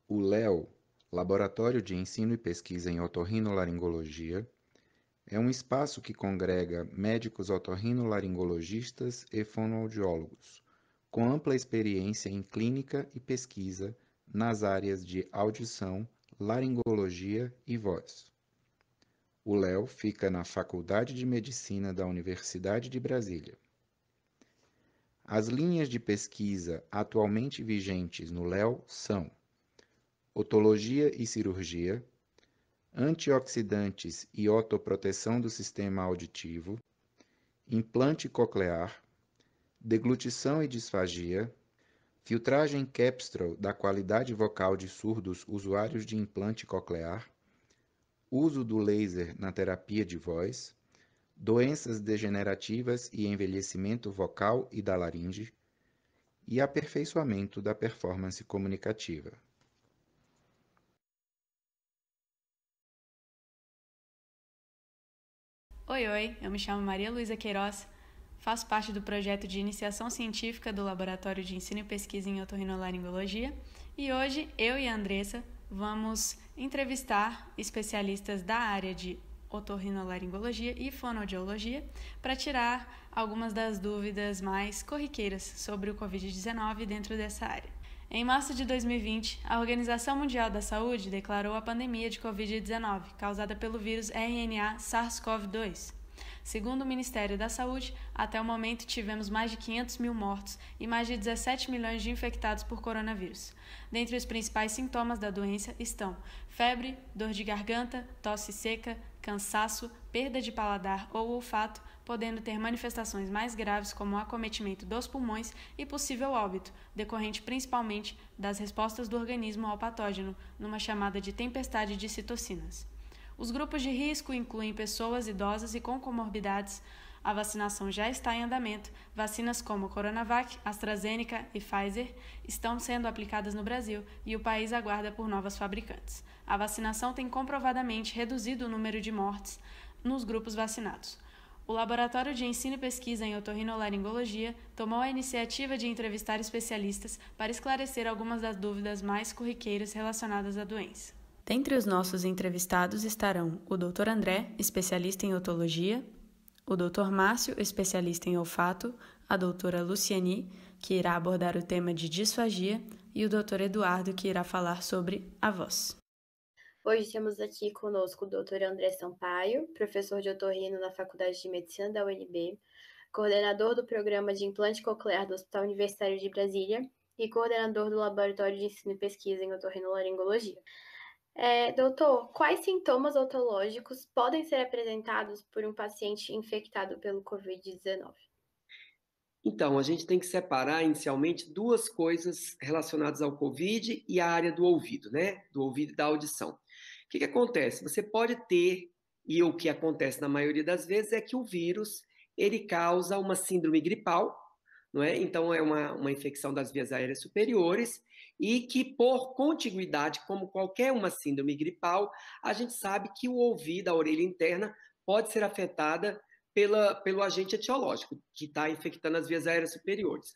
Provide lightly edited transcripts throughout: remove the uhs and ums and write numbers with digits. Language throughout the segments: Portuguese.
O LEO, Laboratório de Ensino e Pesquisa em Otorrinolaringologia, é um espaço que congrega médicos otorrinolaringologistas e fonoaudiólogos, com ampla experiência em clínica e pesquisa nas áreas de audição, laringologia e voz. O LEO fica na Faculdade de Medicina da Universidade de Brasília. As linhas de pesquisa atualmente vigentes no LEO são otologia e cirurgia, antioxidantes e otoproteção do sistema auditivo, implante coclear, deglutição e disfagia, filtragem Capstrel da qualidade vocal de surdos usuários de implante coclear, uso do laser na terapia de voz, doenças degenerativas e envelhecimento vocal e da laringe, e aperfeiçoamento da performance comunicativa. Oi, oi, eu me chamo Maria Luísa Queiroz, faço parte do projeto de iniciação científica do Laboratório de Ensino e Pesquisa em Otorrinolaringologia e hoje eu e a Andressa vamos entrevistar especialistas da área de otorrinolaringologia e fonoaudiologia para tirar algumas das dúvidas mais corriqueiras sobre o Covid-19 dentro dessa área. Em março de 2020, a Organização Mundial da Saúde declarou a pandemia de Covid-19, causada pelo vírus RNA SARS-CoV-2. Segundo o Ministério da Saúde, até o momento tivemos mais de 500 mil mortos e mais de 17 milhões de infectados por coronavírus. Dentre os principais sintomas da doença estão febre, dor de garganta, tosse seca, cansaço, perda de paladar ou olfato, podendo ter manifestações mais graves como o acometimento dos pulmões e possível óbito, decorrente principalmente das respostas do organismo ao patógeno, numa chamada de tempestade de citocinas. Os grupos de risco incluem pessoas idosas e com comorbidades. A vacinação já está em andamento. Vacinas como Coronavac, AstraZeneca e Pfizer estão sendo aplicadas no Brasil e o país aguarda por novas fabricantes. A vacinação tem comprovadamente reduzido o número de mortes nos grupos vacinados. O Laboratório de Ensino e Pesquisa em Otorrinolaringologia tomou a iniciativa de entrevistar especialistas para esclarecer algumas das dúvidas mais corriqueiras relacionadas à doença. Dentre os nossos entrevistados estarão o Dr. André, especialista em otologia, o Dr. Márcio, especialista em olfato, a doutora Luciani, que irá abordar o tema de disfagia, e o Dr. Eduardo, que irá falar sobre a voz. Hoje temos aqui conosco o Dr. André Sampaio, professor de otorrino na Faculdade de Medicina da UNB, coordenador do Programa de Implante Coclear do Hospital Universitário de Brasília e coordenador do Laboratório de Ensino e Pesquisa em Otorrinolaringologia. Doutor, quais sintomas otológicos podem ser apresentados por um paciente infectado pelo Covid-19? Então, a gente tem que separar inicialmente duas coisas relacionadas ao Covid e a área do ouvido, né? Do ouvido e da audição. O que acontece? Você pode ter, e o que acontece na maioria das vezes é que o vírus, ele causa uma síndrome gripal, não é? Então, é uma infecção das vias aéreas superiores e que, por contiguidade, como qualquer uma síndrome gripal, a gente sabe que o ouvido, a orelha interna, pode ser afetada pelo agente etiológico, que está infectando as vias aéreas superiores.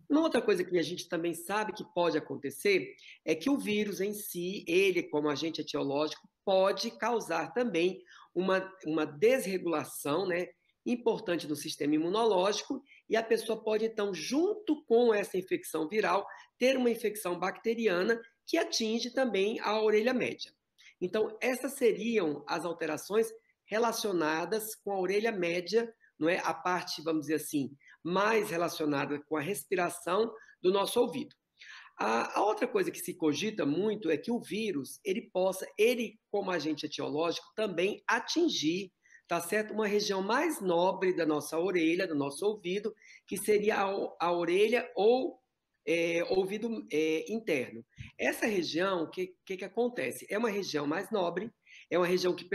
Uma outra coisa que a gente também sabe que pode acontecer é que o vírus em si, ele como agente etiológico, pode causar também uma desregulação, né, importante no sistema imunológico e a pessoa pode, então, junto com essa infecção viral, ter uma infecção bacteriana que atinge também a orelha média. Então, essas seriam as alterações relacionadas com a orelha média, não é? A parte, vamos dizer assim, mais relacionada com a respiração do nosso ouvido. A outra coisa que se cogita muito é que o vírus, ele como agente etiológico, também atingir, tá certo? Uma região mais nobre da nossa orelha, do nosso ouvido, que seria a orelha ou ouvido interno. Essa região, o que acontece? É uma região mais nobre, é uma região que,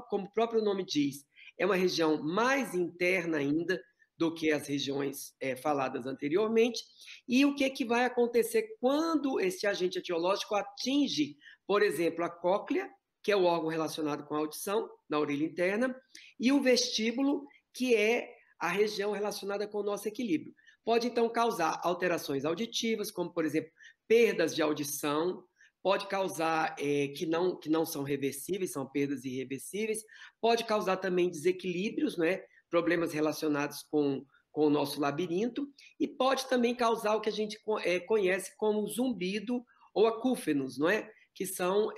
como o próprio nome diz, é uma região mais interna ainda do que as regiões faladas anteriormente. E o que vai acontecer quando esse agente etiológico atinge, por exemplo, a cóclea, que é o órgão relacionado com a audição, na orelha interna, e o vestíbulo, que é a região relacionada com o nosso equilíbrio. Pode, então, causar alterações auditivas, como, por exemplo, perdas de audição, pode causar que não são reversíveis, são perdas irreversíveis, pode causar também desequilíbrios, né? Problemas relacionados com o nosso labirinto, e pode também causar o que a gente conhece como zumbido ou acúfenos, não é? Que são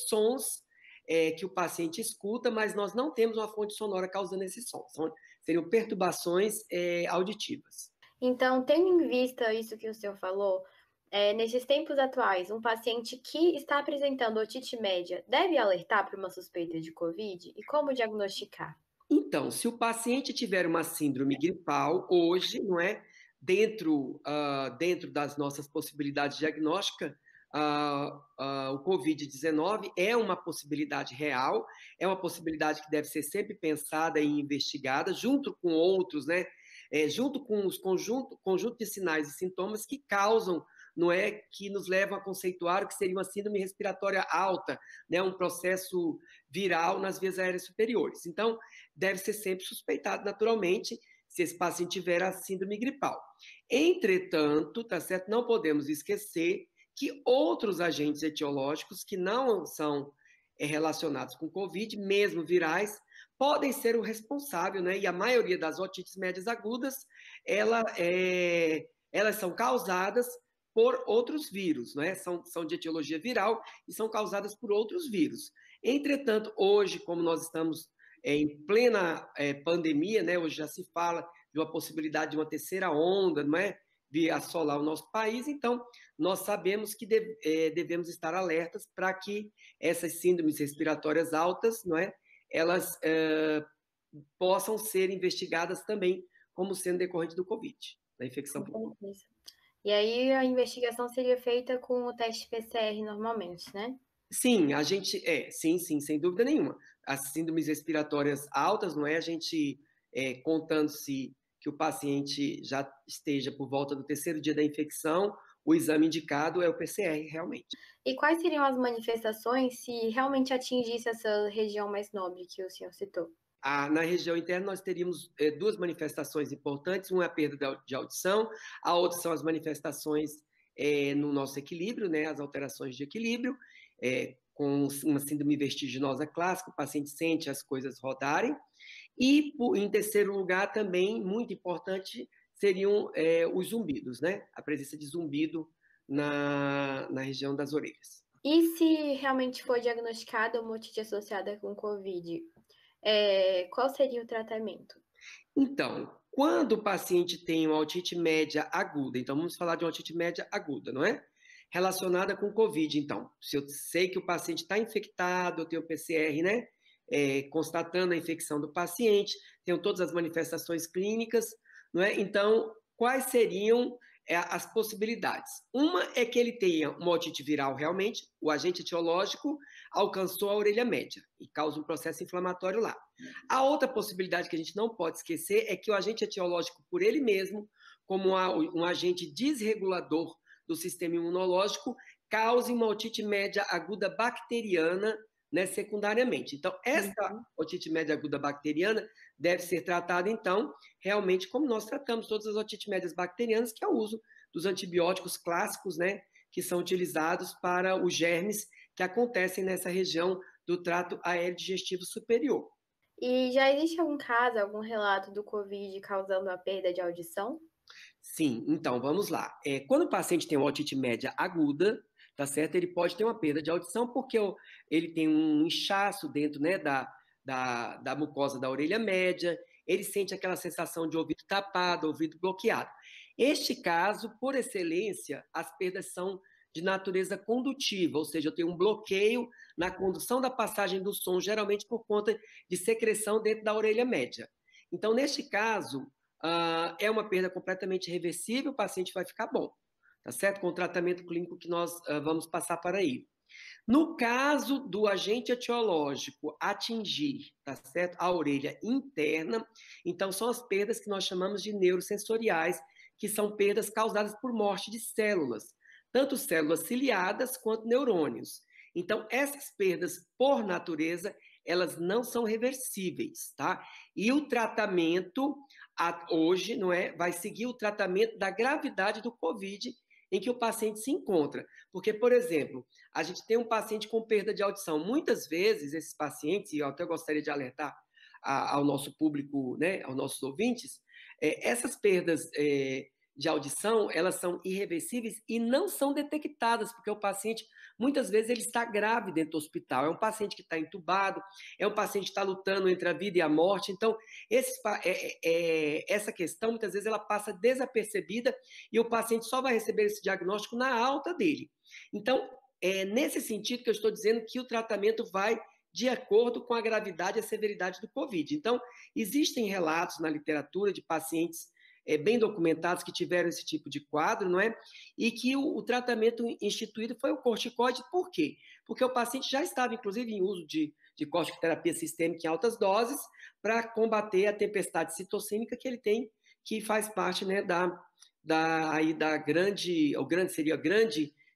sons que o paciente escuta, mas nós não temos uma fonte sonora causando esses sons. Seriam perturbações auditivas. Então, tendo em vista isso que o senhor falou, nesses tempos atuais, um paciente que está apresentando otite média deve alertar para uma suspeita de COVID? E como diagnosticar? Então, se o paciente tiver uma síndrome gripal, hoje, não é? Dentro das nossas possibilidades diagnósticas, o Covid-19 é uma possibilidade real, é uma possibilidade que deve ser sempre pensada e investigada, junto com outros, né? Junto com os conjunto de sinais e sintomas que causam, não é, que nos levam a conceituar o que seria uma síndrome respiratória alta, né? Um processo viral nas vias aéreas superiores. Então, deve ser sempre suspeitado, naturalmente, se esse paciente tiver a síndrome gripal. Entretanto, tá certo? Não podemos esquecer que outros agentes etiológicos que não são relacionados com Covid, mesmo virais, podem ser o responsável, né? E a maioria das otites médias agudas, elas são causadas por outros vírus, né? São de etiologia viral e são causadas por outros vírus. Entretanto, hoje, como nós estamos em plena pandemia, né? Hoje já se fala de uma possibilidade de uma terceira onda, não é? De assolar o nosso país, então nós sabemos que devemos estar alertas para que essas síndromes respiratórias altas, não é? Elas possam ser investigadas também como sendo decorrente do Covid, da infecção por Covid. E aí a investigação seria feita com o teste PCR normalmente, né? Sim, a gente sim, sem dúvida nenhuma. As síndromes respiratórias altas, não é? A gente contando-se que o paciente já esteja por volta do terceiro dia da infecção, o exame indicado é o PCR, realmente. E quais seriam as manifestações se realmente atingisse essa região mais nobre que o senhor citou? Na região interna, nós teríamos duas manifestações importantes. Uma é a perda de audição, a outra são as manifestações no nosso equilíbrio, né? As alterações de equilíbrio, com uma síndrome vertiginosa clássica, o paciente sente as coisas rodarem. E, em terceiro lugar, também, muito importante, seriam os zumbidos, né? A presença de zumbido na região das orelhas. E se realmente for diagnosticada uma otite associada com Covid, qual seria o tratamento? Então, quando o paciente tem uma otite média aguda, então vamos falar de uma otite média aguda, não é? Relacionada com Covid, então. Se eu sei que o paciente está infectado, eu tenho PCR, né? Constatando a infecção do paciente, tenho todas as manifestações clínicas, não é? Então, quais seriam as possibilidades? Uma é que ele tenha uma otite viral realmente, o agente etiológico alcançou a orelha média e causa um processo inflamatório lá. A outra possibilidade que a gente não pode esquecer é que o agente etiológico por ele mesmo, como um agente desregulador do sistema imunológico, cause uma otite média aguda bacteriana, né, secundariamente. Então, essa otite média aguda bacteriana deve ser tratada, então, realmente como nós tratamos todas as otites médias bacterianas, que é o uso dos antibióticos clássicos, né, que são utilizados para os germes que acontecem nessa região do trato aéreo digestivo superior. E já existe algum caso, algum relato do Covid causando a perda de audição? Sim, então, vamos lá. Quando o paciente tem uma otite média aguda, tá certo? Ele pode ter uma perda de audição porque ele tem um inchaço dentro, né, da mucosa da orelha média, ele sente aquela sensação de ouvido tapado, ouvido bloqueado. Este caso, por excelência, as perdas são de natureza condutiva, ou seja, eu tenho um bloqueio na condução da passagem do som, geralmente por conta de secreção dentro da orelha média. Então, neste caso, é uma perda completamente reversível, o paciente vai ficar bom, tá certo? Com o tratamento clínico que nós vamos passar para ele. No caso do agente etiológico atingir, tá certo, a orelha interna, então são as perdas que nós chamamos de neurosensoriais, que são perdas causadas por morte de células, tanto células ciliadas quanto neurônios. Então, essas perdas, por natureza, elas não são reversíveis, tá? E o tratamento, hoje, não é, vai seguir o tratamento da gravidade do Covid em que o paciente se encontra. Porque, por exemplo, a gente tem um paciente com perda de audição. Muitas vezes, esses pacientes, e eu até gostaria de alertar ao nosso público, né, aos nossos ouvintes, essas perdas de audição, elas são irreversíveis e não são detectadas, porque o paciente, muitas vezes, ele está grave dentro do hospital. É um paciente que está entubado, é um paciente que está lutando entre a vida e a morte. Então, essa questão, muitas vezes, ela passa desapercebida e o paciente só vai receber esse diagnóstico na alta dele. Então, é nesse sentido que eu estou dizendo que o tratamento vai de acordo com a gravidade e a severidade do COVID. Então, existem relatos na literatura de pacientes bem documentados que tiveram esse tipo de quadro, não é? E que o tratamento instituído foi o corticoide. Por quê? Porque o paciente já estava, inclusive, em uso de corticoterapia sistêmica em altas doses para combater a tempestade citocínica que ele tem, que faz parte, né, da grande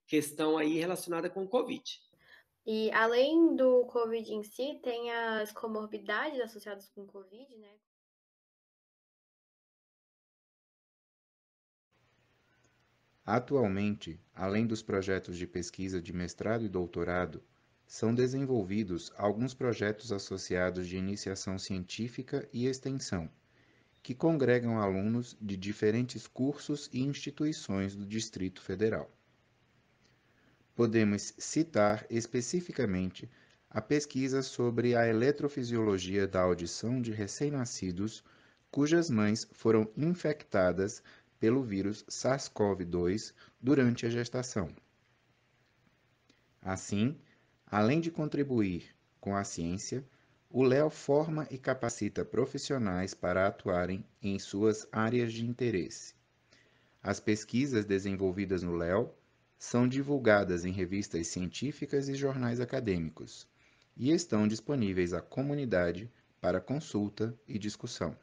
questão aí relacionada com o COVID. E além do COVID em si, tem as comorbidades associadas com o COVID, né? Atualmente, além dos projetos de pesquisa de mestrado e doutorado, são desenvolvidos alguns projetos associados de iniciação científica e extensão, que congregam alunos de diferentes cursos e instituições do Distrito Federal. Podemos citar especificamente a pesquisa sobre a eletrofisiologia da audição de recém-nascidos cujas mães foram infectadas pelo vírus SARS-CoV-2 durante a gestação. Assim, além de contribuir com a ciência, o LEO forma e capacita profissionais para atuarem em suas áreas de interesse. As pesquisas desenvolvidas no LEO são divulgadas em revistas científicas e jornais acadêmicos e estão disponíveis à comunidade para consulta e discussão.